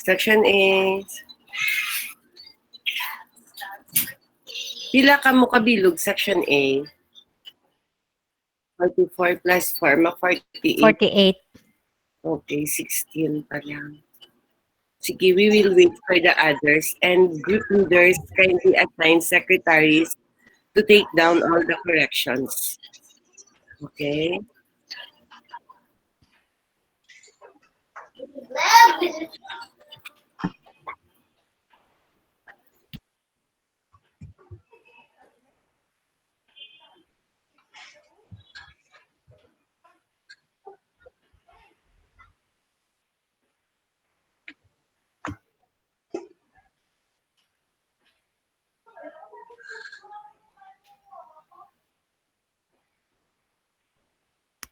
Section A. Pila ka mo kabilog, Section A? 44 plus 4, 48. 48. Okay, 16 pa lang. Sige, we will wait for the others. And group leaders kindly assign secretaries to take down all the corrections. Okay?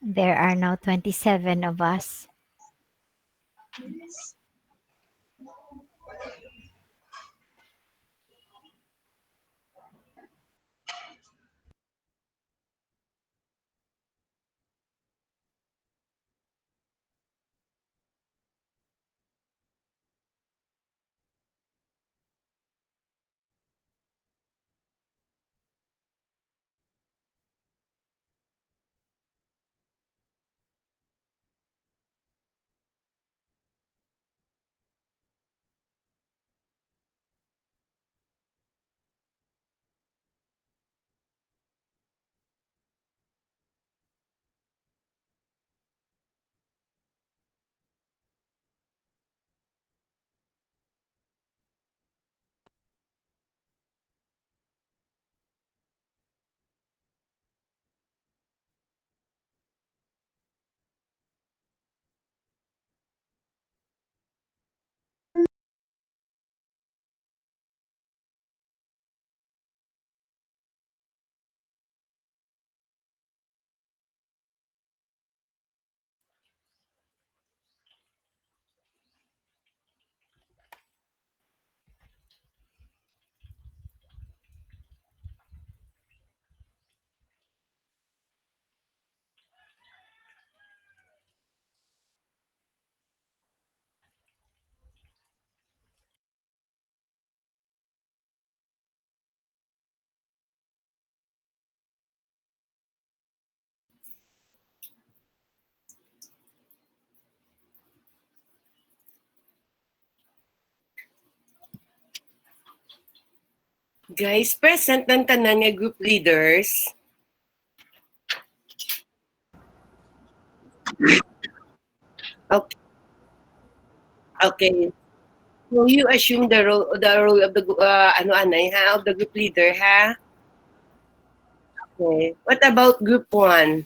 There are now 27 of us. Guys, present ng tanan nga group leaders. Okay. Okay. So you assume the role of the of the group leader, ha? Okay. What about group 1?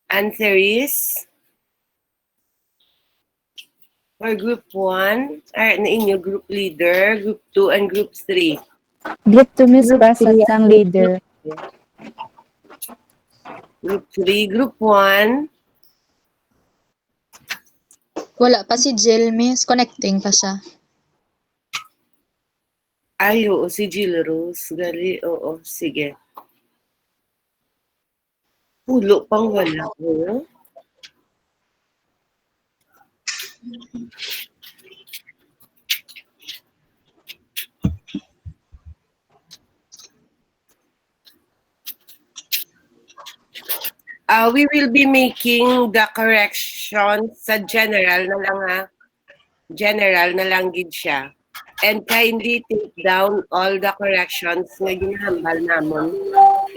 Answer is for group 1, na inyo group leader, group 2 and group 3. Group 2 Miss present ang leader. Group 3, group 1. Wala pa si Jill, Miss. Connecting pa siya. Ay, oo, si Jill Rose. Gali, oo, sige. Pulo pang wala ko. We will be making the corrections sa general na lang, ha? General na lang gid siya. And kindly take down all the corrections na ginahambal namon.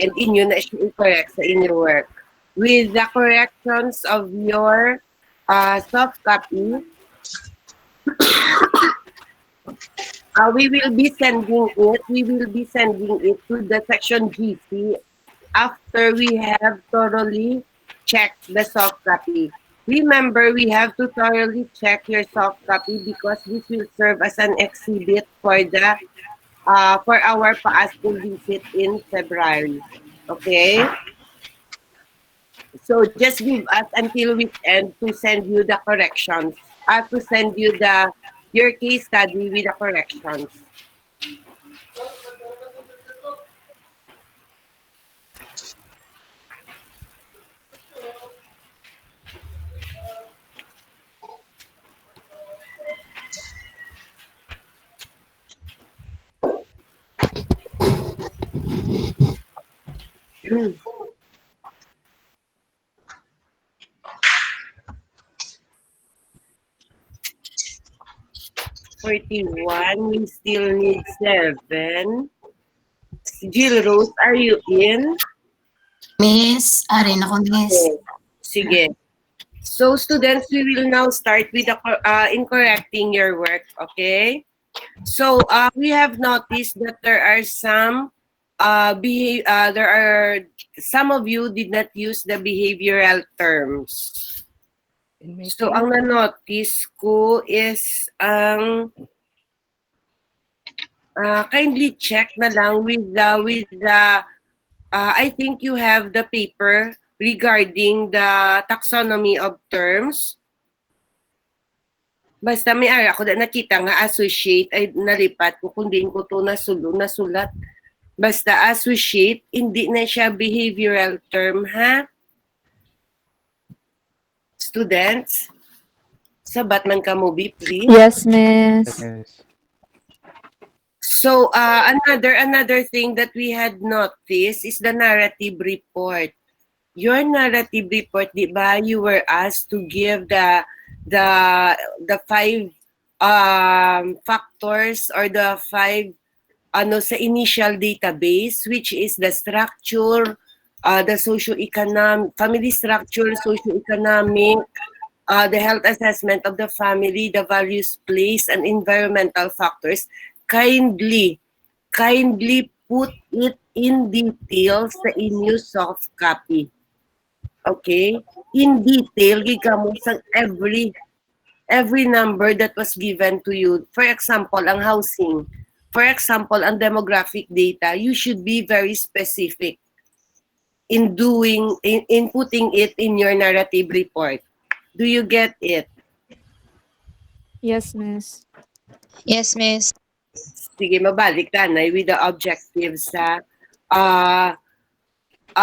And inyo na siya i-correct sa inyong work. With the corrections of your soft copy, we will be sending it to the section GC after we have thoroughly checked the soft copy. Remember, we have to thoroughly check your soft copy because this will serve as an exhibit for the for our PASCO visit in February. Okay? So just give us until weekend to send you the corrections. To send you your case study with the corrections. 41, we still need 7. Jill Rose, are you in? Miss, arin ako, miss. Okay. Sige. So, students, we will now start with in correcting your work, okay? So, we have noticed that there are some some of you did not use the behavioral terms. So, ang na-notice ko is kindly check na lang with the I think you have the paper regarding the taxonomy of terms. Basta may ara ako na nakita nga associate ay nalipat ko kung din ko to nasulat. Basta associate, hindi na siya behavioral term, ha? Students, sabat man ka mo, please. Yes, miss. So, another thing that we had noticed is the narrative report. Your narrative report, di ba, you were asked to give the 5 factors or the 5 sa initial database, which is the structure, the socio-economic, family structure, socio-economic, the health assessment of the family, the values, place, and environmental factors. Kindly put it in detail sa inyo soft copy. Okay? In detail, gigamo sa every number that was given to you. For example, ang housing. For example, ang demographic data, you should be very specific in putting it in your narrative report. Do you get it? Yes, miss. Yes, miss. Sige, mabalik ka na with the objectives sa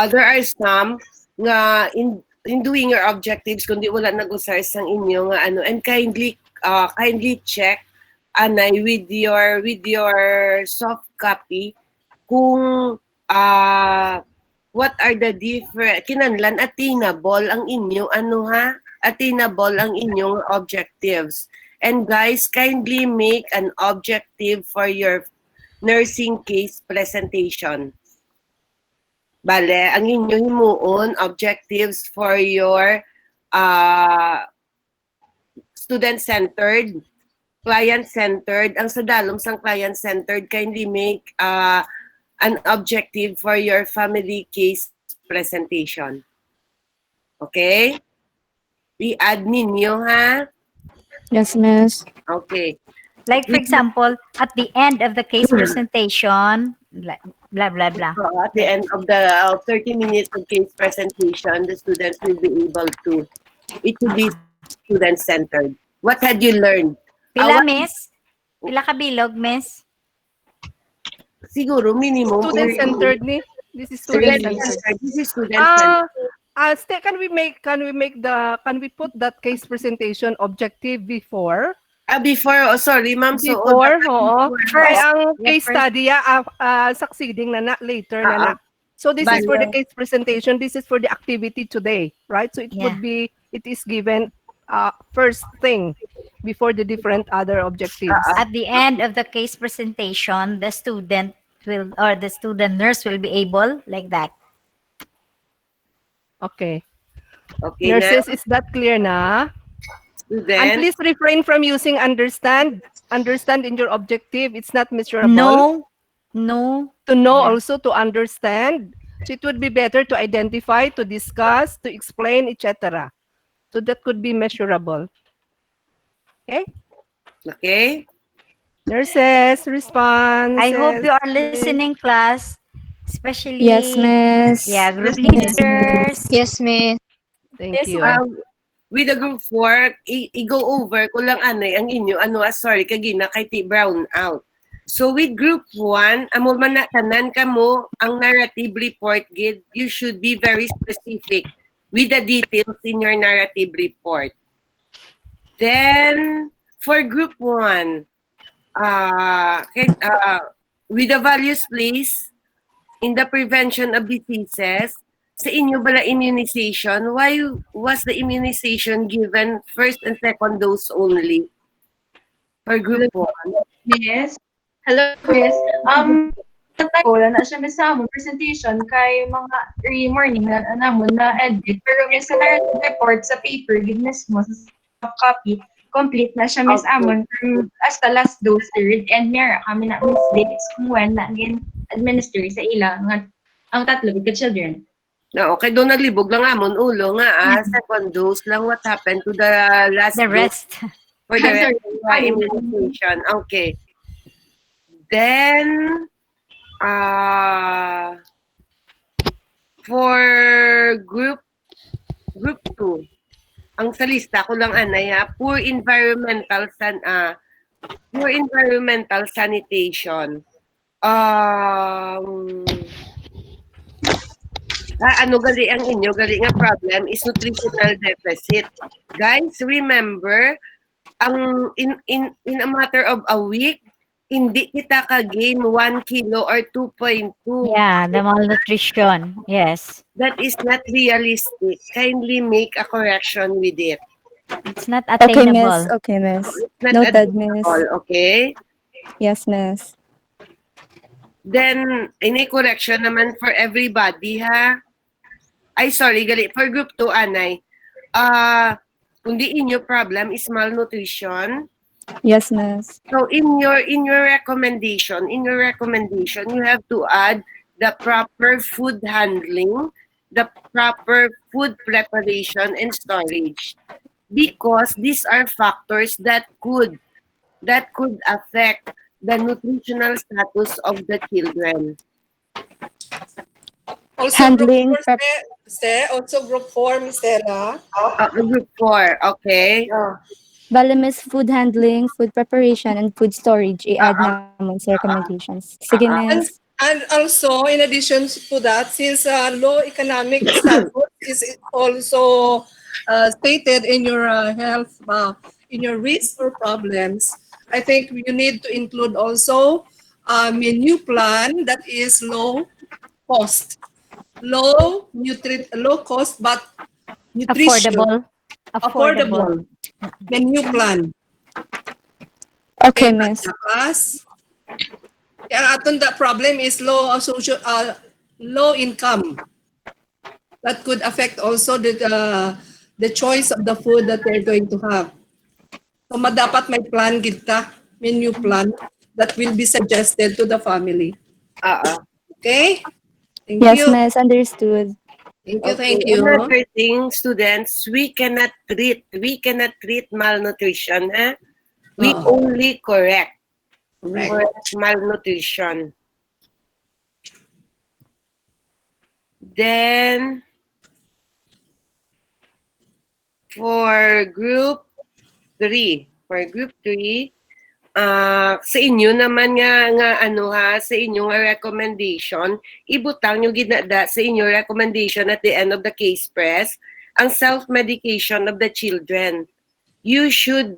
there are some nga in doing your objectives kundi wala nag-usar sang inyo nga ano, and kindly check anay with your soft copy kung what are the different kinahanglan attainable ang inyo attainable ang inyong objectives. And guys, kindly make an objective for your nursing case presentation. Bale, ang inyong himuon objectives for your student-centered, client-centered. Ang sa dalom sang client-centered, kindly make an objective for your family case presentation. Okay? I-add ninyo, ha? Yes, miss. Okay. Like, for example, at the end of the case presentation, blah, blah, blah. So at the end of the 30 minutes of case presentation, the students will be able to, it will be student-centered. What had you learned? Pila, miss? Pila ka bilog, miss? Siguro, minimum. Student-centered ni. This is student-centered. This is student-centered. Can we put that case presentation objective before? Before, sorry, ma'am. So, Before, oo. First. Ay, ang Yeah, case first. study, succeeding na later na. So this is for the case presentation. This is for the activity today, right? So it is given first thing before the different other objectives. At the end of the case presentation, the student nurse will be able, like that. Okay. Okay, Nurses, is that clear na? And student. please refrain from using understand. Understand in your objective. It's not measurable. No. To know, Yeah. also to understand. So it would be better to identify, to discuss, to explain, etc. So that could be measurable. Okay? Nurses, response. I hope you are listening, class. Especially, Yes, miss. yeah, group leaders. Yes, miss. Thank you. With the group work, i-go over ko lang ang inyo, sorry, kagina kay T. Brown out. So with group 1, amo man na tanan ka mo, ang narrative report gid, you should be very specific with the details in your narrative report. Then, for group 1, with the values, please, in the prevention of diseases, sa inyo bala immunization, why was the immunization given first and second dose only? For group 1? Miss. Hello, Miss. Wala na siya miss sa among presentation kay mga early morning na namon na edit. Pero miss sa narrative report sa paper, gives mo sa copy, complete na siya miss amon from as the last dose period and meron kami na miss dates kung when na again administer sa ila nga ang tatlo ka children. No, okay, doon naglibog lang amon ulo nga, second dose lang. What happened to the last The dose? rest. For the Sorry. immunization. Okay. Then, for group 2, ang sa lista ko lang anay poor environmental sanitation. Ano gali ang inyo? Gali nga problem is nutritional deficit. Guys, remember, ang in a matter of a week, hindi kita ka-gain 1 kilo or 2.2. Yeah, the malnutrition. Yes. That is not realistic. Kindly make a correction with it. It's not Okay, attainable. miss. Okay, miss. It's not Noted, miss. attainable, okay? Yes, miss. Then, any correction naman for everybody, ha? Ay, sorry, gali. For group 2, Anay, kundi inyo problem is malnutrition. Yes, miss. So in your recommendation, you have to add the proper food handling, the proper food preparation and storage, because these are factors that could affect the nutritional status of the children. Also Handling group 4, also group 4, Miss Stella. Group 4, okay. Bale, miss, food handling, food preparation, and food storage, i-add naman sa recommendations. Sige, miss. And also, in addition to that, since low economic status is also stated in your health, in your risk or problems, I think you need to include also a menu plan that is low cost, low cost, but nutrition. Affordable. Menu plan. Okay, miss. Tapos, ang aton the problem is low income. That could affect also the choice of the food that they're going to have. So dapat may plan kita, menu plan that will be suggested to the family. Okay? Thank Yes, you. miss. Understood. Thank you. Another thing, students, we cannot treat malnutrition. We only correct malnutrition. Then, for group 3, sa inyo naman nga sa inyong recommendation, ibutang nyo ginada sa inyong recommendation at the end of the case press, ang self-medication of the children. You should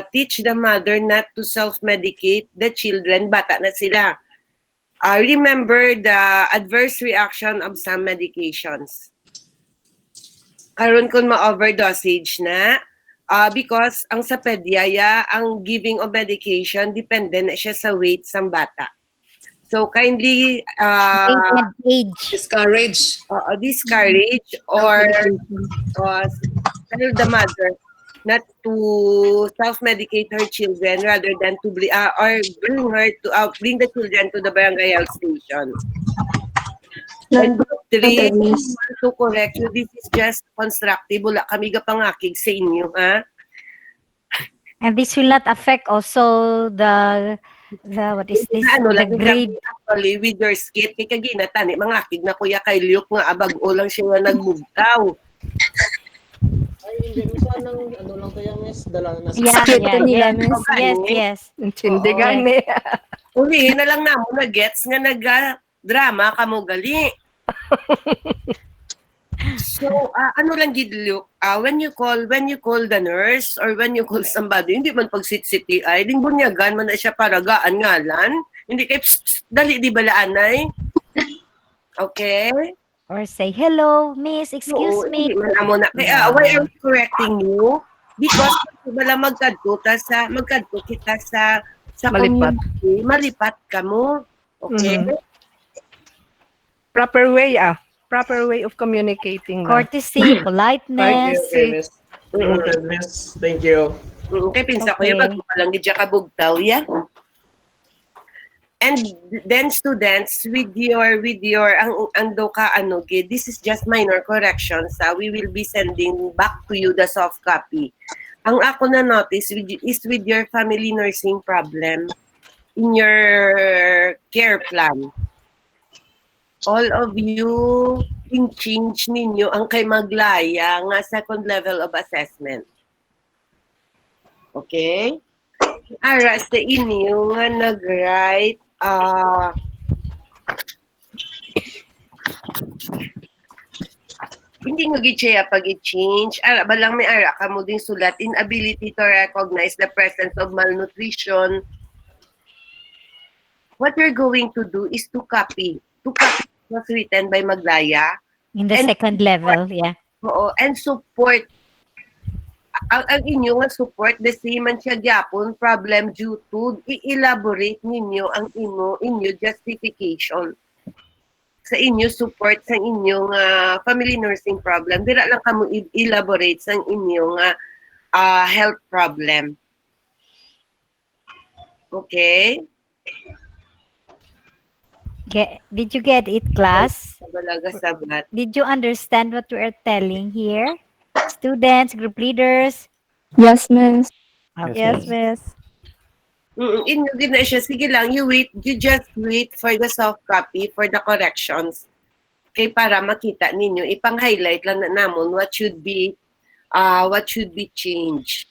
teach the mother not to self-medicate the children, bata na sila. Remember the adverse reaction of some medications. Karon kung ma-overdosage na, because ang sa pedyaya, ang giving of medication, depende na siya sa weight ng bata. So kindly Discourage. discourage or tell the mother not to self-medicate her children rather than to bring the children to the barangay health station. And group 3, to correct you, this is just constructive. Wala kami gapangakig sa inyo, ha? And this will not affect also the what is this? The grade. Actually, with your skit, kay kaginatan, mangakig na kuya kay Luke nga abag-o lang siya nga nagmugtaw. Ay, hindi mo sanang ano lang kaya miss, dala na Yes. Intindi gani. Ulihin na lang namo na gets nga nag-drama kamo gali. So, ano lang gid Luke, when you call the nurse or when you call somebody, hindi man pag-sit-siti ay ding bunyagan man na siya para gaan ngalan. Hindi kay dali di balaanay. Okay? Or say, hello, miss, excuse Oo, me. hindi man amo na. Kaya, why are we correcting you? Because wala magkadto kita sa Malipat. community, malipat ka mo. Okay? Mhm. Proper way Proper way of communicating na. Courtesy, Okay, politeness. okay, miss. Noted, miss. Thank you. Kay pinsa ko Okay. yung pagpalang gidya ka bugtaw, ya. And then students, with your ang do ka ano gid, this is just minor corrections. We will be sending back to you the soft copy. Ang ako na notice is with your family nursing problem in your care plan. All of you, change ninyo ang kay Maglaya nga second level of assessment. Okay? Ara sa inyo nga nag-write hindi nga gitsaya pag i-change. Ara ba lang may ara ka mo ding sulat inability to recognize the presence of malnutrition. What we're going to do is to copy. Was written by Maglaya. In the And- second level, yeah. Oo, and support. Ang inyo nga support, the same man siya gyapon problem due to i-elaborate ninyo ang inyo justification sa inyo support sa inyong family nursing problem. Dira lang kamo elaborate sa inyong health problem. Okay? Did you get it, class? Balaga sabat. Did you understand what we are telling here? Students, group leaders? Yes, miss. Okay. miss. Inyo din na siya. Sige lang, you just wait for the soft copy for the corrections. Kay para makita ninyo, ipang-highlight lang na namon what should be changed.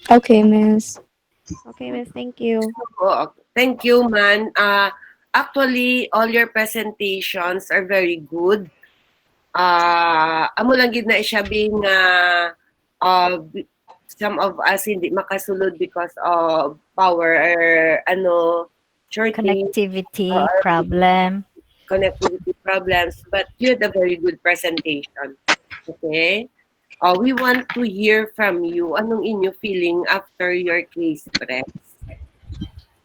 Okay, miss. Okay, miss. Thank you. Thank you, man. Actually, all your presentations are very good. Amo lang gid na siya being some of us hindi makasulod because of power or shortage, Connectivity problem. connectivity problems, but you had a very good presentation. Okay? We want to hear from you. Anong inyo feeling after your case press?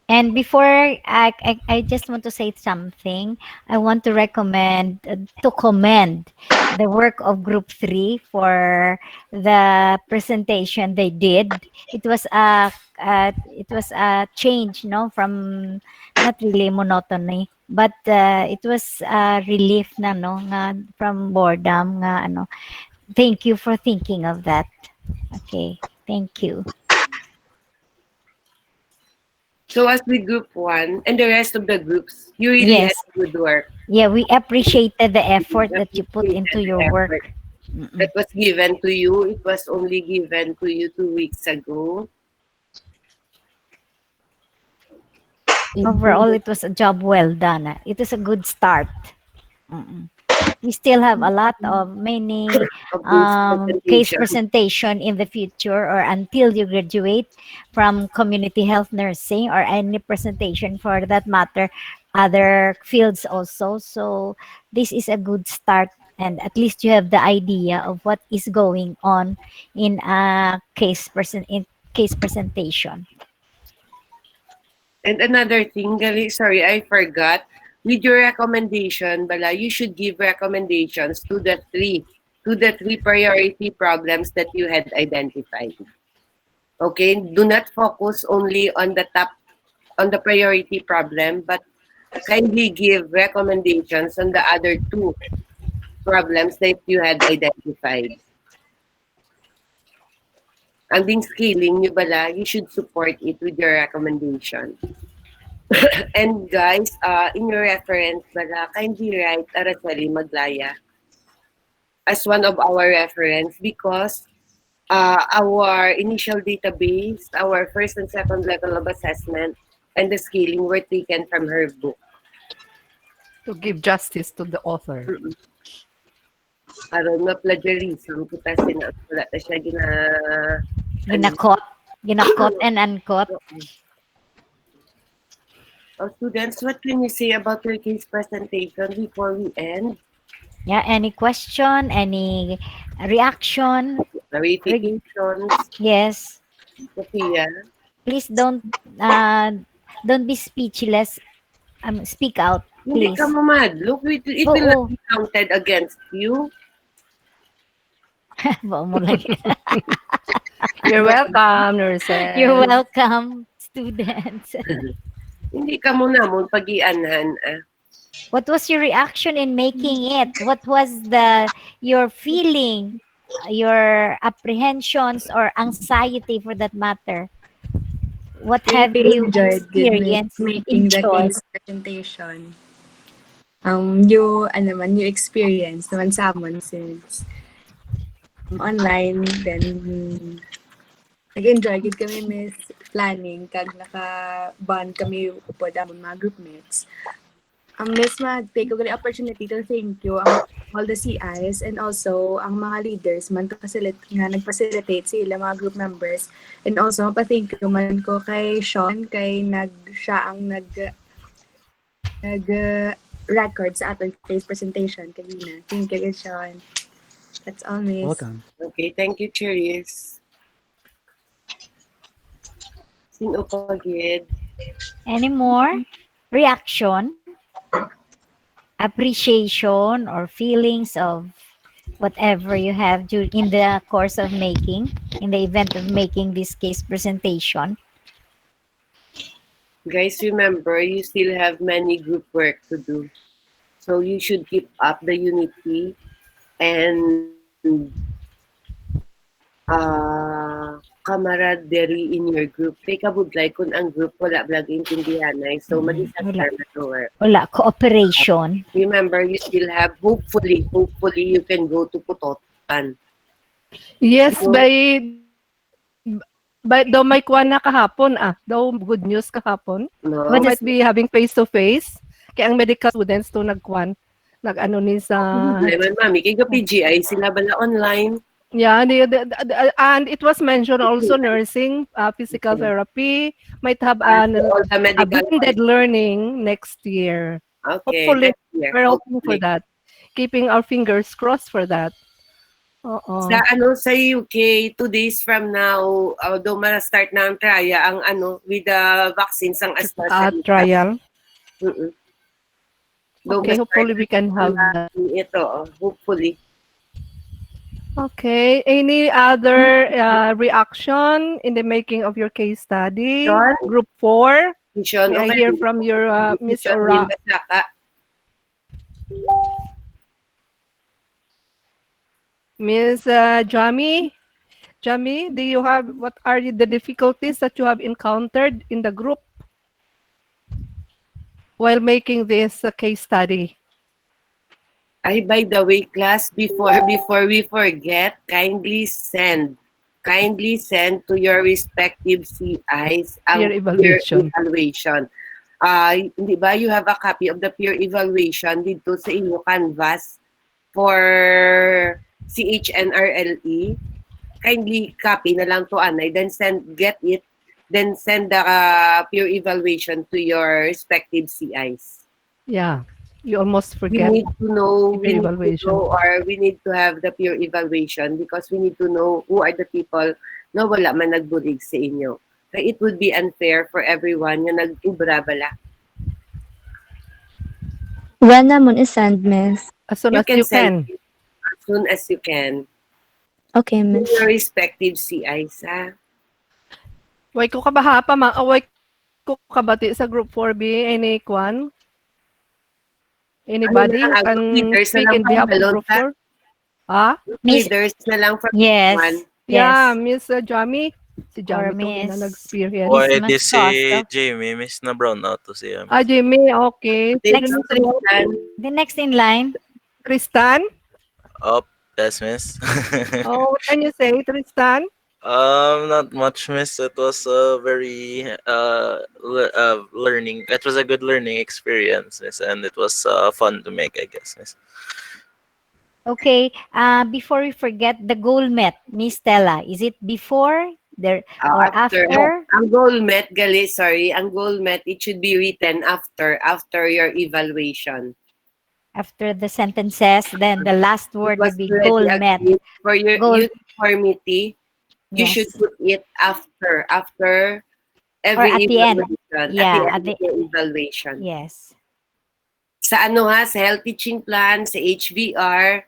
And before I just want to say something, I want to commend the work of Group 3 for the presentation they did. It was a change, from not really monotony, but it was a relief from boredom Thank you for thinking of that. Okay, thank you. So as with group 1 and the rest of the groups, you really Yes. had good work. Yeah, we appreciated the effort that you put into your work. That was given to you. It was only given to you 2 weeks ago. Overall, it was a job well done. It is a good start. We still have a lot of many Of this case presentation. presentation in the future or until you graduate from community health nursing or any presentation for that matter, other fields also. So this is a good start, and at least you have the idea of what is going on in a case presentation. And another thing, sorry, I forgot. With your recommendation, Bala, you should give recommendations to the three priority problems that you had identified. Okay, do not focus only on the priority problem, but kindly give recommendations on the other 2 problems that you had identified. Ang ding scaling nyo Bala, you should support it with your recommendation. And guys, in your reference, Bala, kindly write Araceli Maglaya as one of our reference because our initial database, our first and second level of assessment, and the scaling were taken from her book. To give justice to the author. Aron na plagiarism kita wala na siya Ginakot and unquote. Students, what can you say about your case presentation before we end? Yeah, any question, any reaction? Verifications, Yes. Sophia. Please don't be speechless. Speak out, Hindi please. ka mamadlock. It will Oo. not be counted against you. Baka mo lang. You're welcome, nurses. You're welcome, students. Hindi ka muna mo pag-ianhan. What was your reaction in making it? What was your feeling, your apprehensions or anxiety for that matter? What have you experienced? making the Enjoy. case presentation. Yung experience naman sa amon since online, then nag-enjoy gid kami miss planning kag naka-bond kami upod amon mga group mates. Miss mag-take ko the opportunity to thank you all the CIs and also ang mga leaders man to nag-facilitate sila mga group members, and also pa-thank you man ko kay Sean kay siya ang nag record sa ating case presentation kanina. Thank you, Sean. That's all, Miss. Welcome. Okay, thank you, Cherise. Sino pa, Gid? Any more reaction, appreciation, or feelings of whatever you have in the course of making, in the event of making this case presentation? Guys, remember, you still have many group work to do. So you should keep up the unity and camaraderie in your group. Kay kabudlay kung ang group wala blag intindihan ay so madisaster na to work. Wala, cooperation. Remember, you still have, hopefully you can go to Putotan. Yes, by daw may kuwan na kahapon daw good news kahapon. No? We might be having face-to-face. Kaya ang medical students to nag-ano ni sa... Lemon Mami, kay PGI, sila bala online. Yeah, and it was mentioned also nursing, physical therapy, might have All the a medical blended learning next year. Okay. Hopefully, next year, we're hoping for hopefully. that. Keeping our fingers crossed for that. Sa UK, 2 days from now, although start na ang trial, with the vaccines ang AstraZeneca. Trial. ma-start Okay, hopefully we can have that. Ito, hopefully. Okay, any other reaction in the making of your case study? Sean? Group 4, Sean, may I hear from your Miss Sean Ora? Himbasaka. Miss Jami, what are the difficulties that you have encountered in the group while making this case study? Ay, by the way, class, before we forget, kindly send to your respective CIs ang Peer evaluation. Hindi ba you have a copy of the peer evaluation dito sa inyo canvas for CHNRLE? Kindly copy na lang to Anay, then send the peer evaluation to your respective CIs. Yeah, you almost We forget. need to know, we need to have the peer evaluation because we need to know who are the people na wala man nagbulig sa inyo. Kaya it would be unfair for everyone yung nag-ubra bala. When naman is-send, Miss? As soon as you send can. it as soon as you can. Okay, To Miss. your respective CIs, ha? Way ko kabahapa, away ko kabati sa group 4B, any kwan? Anybody Ano na, can leaders na speak lang in behalf of balon, group 4? Ah? Leaders na lang from Yes. one. Yeah, Miss Jami. Si Or Jami to Miss- na nag-experience. Miss Pwede si Costa. Jamie, miss na brown out to siya. Jimmy, okay. Next. Tristan, The next in line, Tristan? Up, yes, miss. Oh, what can you say, Tristan? Not much, miss. It was a very learning. It was a good learning experience, miss, and it was fun to make, I guess, miss. okay. Before we forget, the goal met, Miss Stella, is it before There or after ang goal met, gali, sorry, ang goal met, it should be written after your evaluation. after the sentences, then the last word will Was be already goal met. agreed. For your Goal- uniformity, you Yes. should put it after every at the end. evaluation. Yeah, at the end of the evaluation. Yes. Sa ano ha, sa health teaching plan, sa HBR,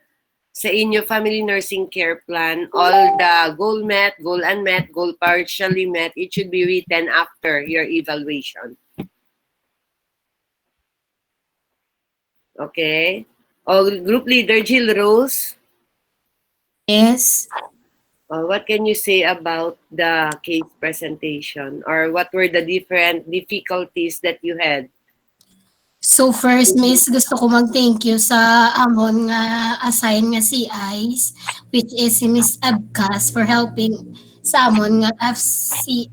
sa inyo family nursing care plan, all the goal met, goal unmet, goal partially met, it should be written after your evaluation. Okay? O group leader Jill Rose, Yes. what can you say about the case presentation, or what were the different difficulties that you had? So first, Miss, gusto ko mag-thank you sa amon nga assign nga si Ice, which is si Miss Abkas for helping sa amon nga FCS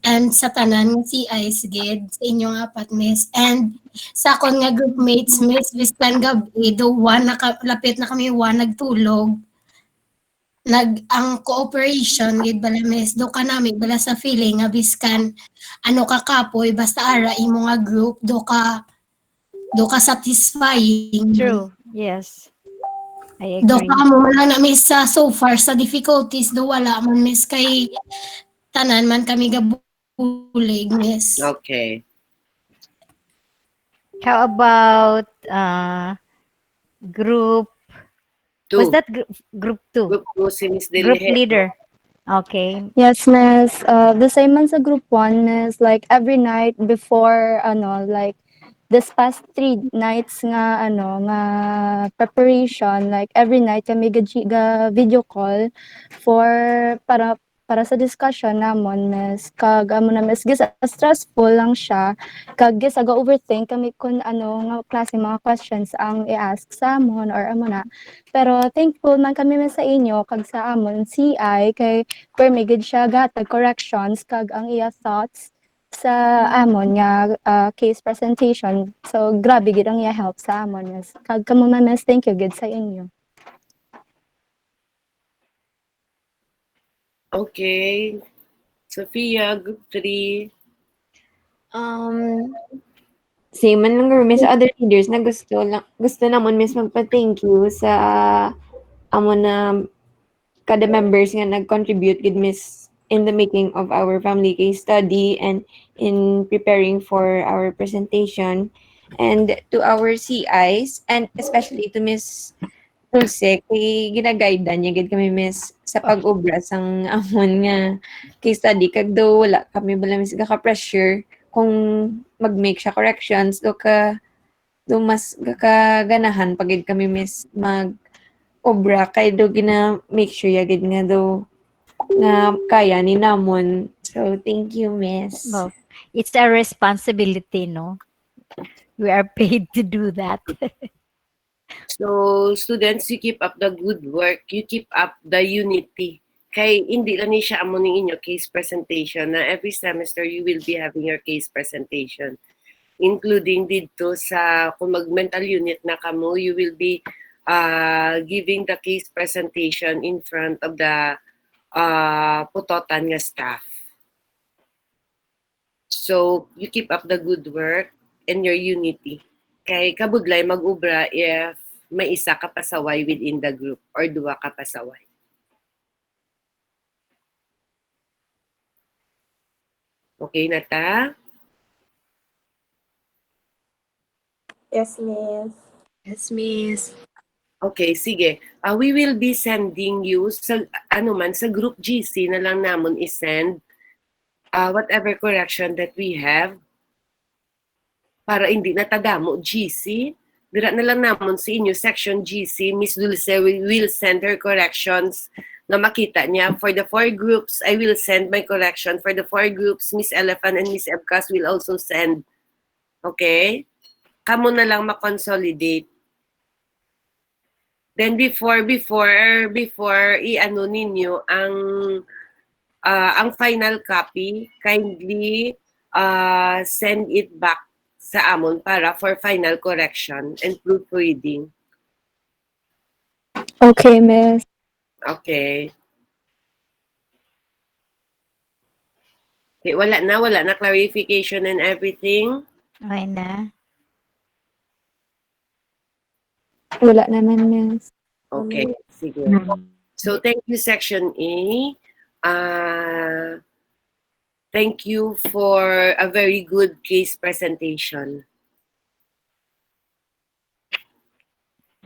and sa tanan nga si Ice gid sa inyong apat, Miss. And sa akon nga group mates, Miss, biskan gabi, do one lapit na kami nagtulog. Ang cooperation gid bala, Miss, do ka nami bala sa feeling nga biskan ano ka kapoy basta ara imo nga group do ka satisfying. True. Yes. I Do agree. ka mo wala na, Miss, sa so far sa difficulties do wala man, Miss, kay tanan man kami gabulig, Miss. Okay. How about group? Two. Was that group 2? Group 2, si Miss Group Delhedo. leader. Okay. Yes, miss. The same man sa group 1, miss. Like, every night before, like, this past 3 nights nga, nga preparation, like, every night kami ga video call para sa discussion namon, miss. Kag, na, miss, gisa stressful lang siya. Kag, gisa ga-overthink kami kung nga klase mga questions ang i-ask sa amon or na. Pero, thankful man kami, miss, sa inyo, kag sa amon, CI, kay permigid siya gatag corrections kag ang iya thoughts sa amon nga case presentation. So grabe gid ang iya help sa amon, miss. Kag kamo man, miss, thank you gid sa inyo. Okay. Sophia, group 3. Same man lang miss sa other leaders na gusto namon, miss, magpa-thank you sa amon na kada members nga nag-contribute gid, miss, in the making of our family case study and in preparing for our presentation, and to our CIs and especially to Miss Dulce, kay ginaguide niya gid kami, miss, sa pag-ubra sang amon nga case study. Kag do wala kami bala, miss, gaka-pressure kung mag-make siya corrections do mas gakaganahan pagid kami, miss, mag-obra kay do gina-make sure ya gid nga do na kaya ni namon. So thank you, miss. Well, it's a responsibility, no? We are paid to do that. So, students, you keep up the good work. You keep up the unity. Kay hindi lang ni siya amo ning inyo case presentation na every semester you will be having your case presentation. Including dito sa kung mag-mental unit na kamo, you will be giving the case presentation in front of the putotan nga staff. So, you keep up the good work and your unity. Kay kabudlay mag-ubra if may isa ka pasaway within the group or duwa ka pasaway. Okay na ta? Yes, miss. Yes, miss. Okay, sige. We will be sending you sa sa group GC na lang namon i-send whatever correction that we have para hindi na tadamo GC. Dira na lang namon sa inyo section GC. Miss Dulce will send her corrections na makita niya. For the 4 groups, I will send my correction. For the 4 groups, Miss Elephant and Miss Ebkas will also send. Okay? Kamo na lang ma-consolidate. Then before i-ano ninyo ang final copy, kindly send it back sa amon para for final correction and proofreading. Okay, miss. Okay. Okay, wala na clarification and everything. Okay na. Wala naman, Miss. Okay, sige. So thank you, Section A. Thank you for a very good case presentation.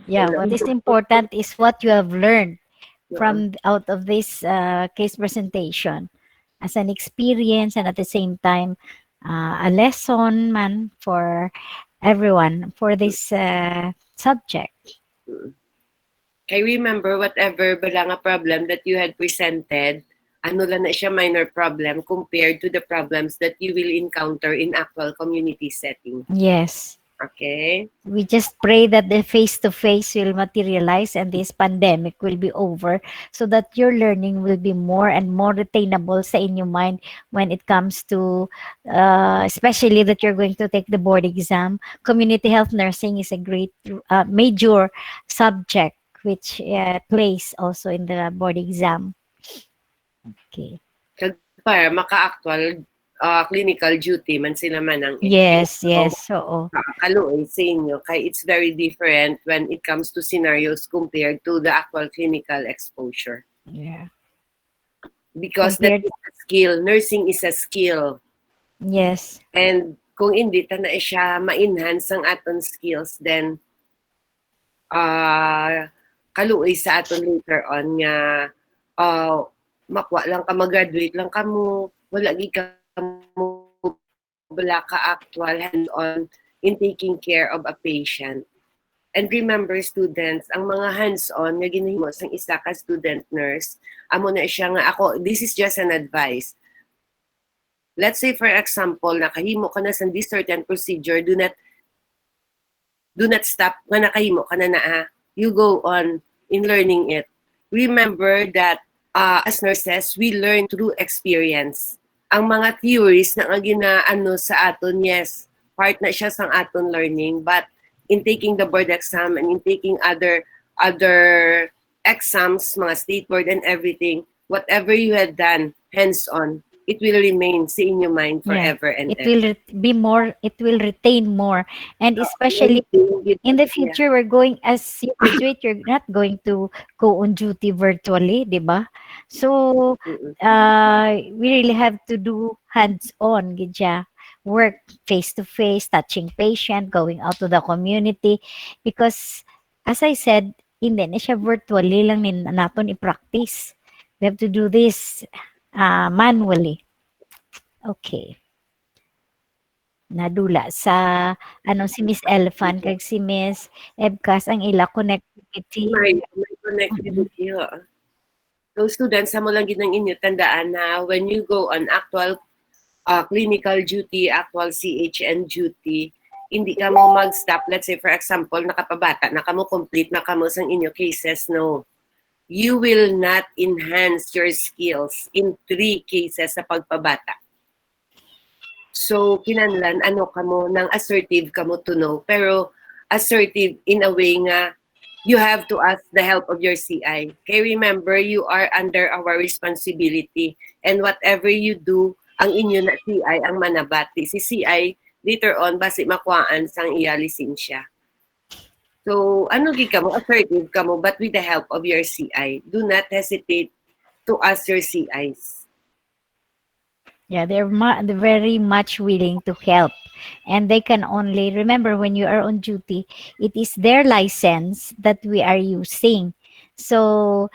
Yeah, what is important is what you have learned from out of this case presentation as an experience, and at the same time a lesson man for everyone for this subject. I remember whatever bala nga problem that you had presented, ano lang na siya minor problem compared to the problems that you will encounter in actual community setting. Yes. Okay? We just pray that the face-to-face will materialize and this pandemic will be over so that your learning will be more and more retainable sa inyong mind when it comes to, especially that you're going to take the board exam. Community health nursing is a great major subject which plays also in the board exam. Okay. Para maka-actual clinical duty man sila man ang Yes, yes. Oo. Kaluoy sa inyo kay it's very different when it comes to scenarios compared to the actual clinical exposure. Yeah. Because that is a skill. Nursing is a skill. Yes. And kung hindi ta na siya ma-enhance ang aton skills, then kaluoy sa aton later on nga makwa lang ka, mag-graduate lang kamo, wala gi ka wala ka actual hands-on in taking care of a patient. And remember, students, ang mga hands-on nga ginahimo sang isa ka student nurse, amo na siya nga ako, this is just an advice. Let's say for example, nakahimo ka na sa this certain procedure, do not stop nga nakahimo ka na you go on in learning it. Remember that as nurses, we learn through experience. Ang mga theories na ginaano sa aton, yes, part na siya sa aton learning, but in taking the board exam and in taking other exams, mga state board and everything, whatever you had done hands-on, it will remain sa inyong mind forever and it ever. will be more, it will retain more, and especially in the future we're going, as you graduate, you're not going to go on duty virtually, di ba? So we really have to do hands-on gidya work, face to face, touching patient, going out to the community, because as I said, hindi na siya virtually lang naton i-practice. We have to do this manually. Okay. Nadula sa si Miss Elephant kag si Miss Ebkas ang ila connectivity. May connectivity. So students, mo lang ginang inyo tandaan na when you go on actual clinical duty, actual CHN duty, hindi ka mo mag-stop. Let's say for example, nakapabata, nakamo complete na kamo sang inyo cases, no. You will not enhance your skills in 3 cases sa pagpabata. So, kinanlan, kamo, nang assertive kamo to know. Pero, assertive in a way nga, you have to ask the help of your CI. Okay, remember, you are under our responsibility. And whatever you do, ang inyo na CI ang manabati. Si CI, later on, basi makuhaan sang iya lisensya. So, gi ka mo, assertive ka mo, but with the help of your CI. Do not hesitate to ask your CIs. Yeah, they're very much willing to help. And they can only, remember when you are on duty, it is their license that we are using. So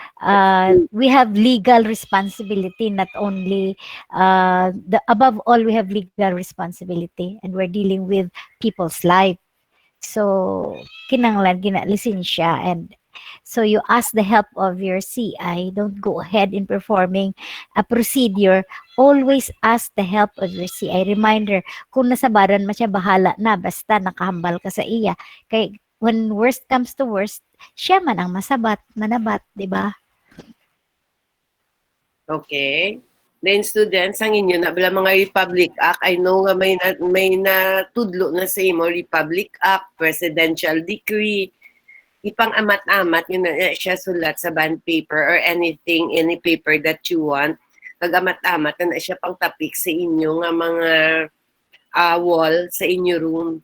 we have legal responsibility, not only, above all, we have legal responsibility, and we're dealing with people's life. So, kinanglan lisensya, and so you ask the help of your CI. Don't go ahead in performing a procedure. Always ask the help of your CI. Reminder, kung nasabaran mo siya, bahala na, basta nakahambal ka sa iya. Kay when worst comes to worst, siya man ang manabat, di ba? Okay. Then students, ang inyo na bala mga Republic Act, I know nga may natudlo na sa imo Republic Act, Presidential Decree, ipang amat-amat yun na siya sulat sa bond paper or anything, any paper that you want. kagamat-amat na siya pang topic sa inyo nga mga wall sa inyo room.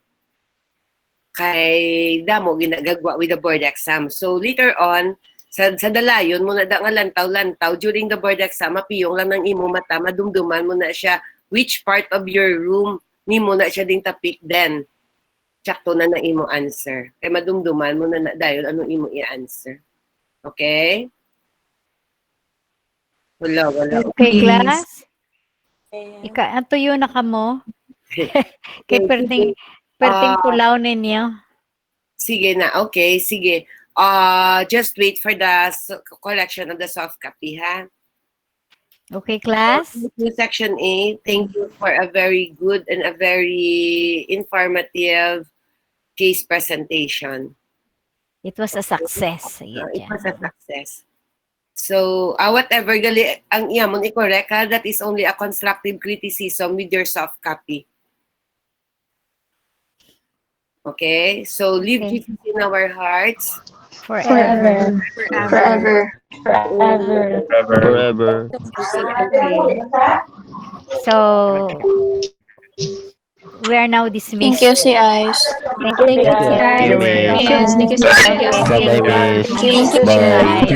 Kay damo ginagagwa with the board exam. So later on, sa dalayon mo na da nga lantaw-lantaw during the board exam, mapiyong lang ng imo mata, madumduman mo na siya which part of your room ni mo na siya ding tapik then. Tsakto na imo answer. Kay madumduman mo na dayon anong imo i-answer. Okay? Wala. Okay, class? Tuyo na ka mo? Kay perting pulaw ninyo. Sige na. Okay, sige. Just wait for the collection of the soft copy, ha? Okay, class? Section A, thank you for a very good and a very informative case presentation. It was a success. It was a success. So, whatever gali ang iyamon i-correct, ha? That is only a constructive criticism with your soft copy. Okay? So, leave Jesus in our hearts. Forever. So, we are now dismissed. Thank you, CIs. Thank you, Thank you, CIs. Thank you, CIs. Thank you, Thank you, CIs.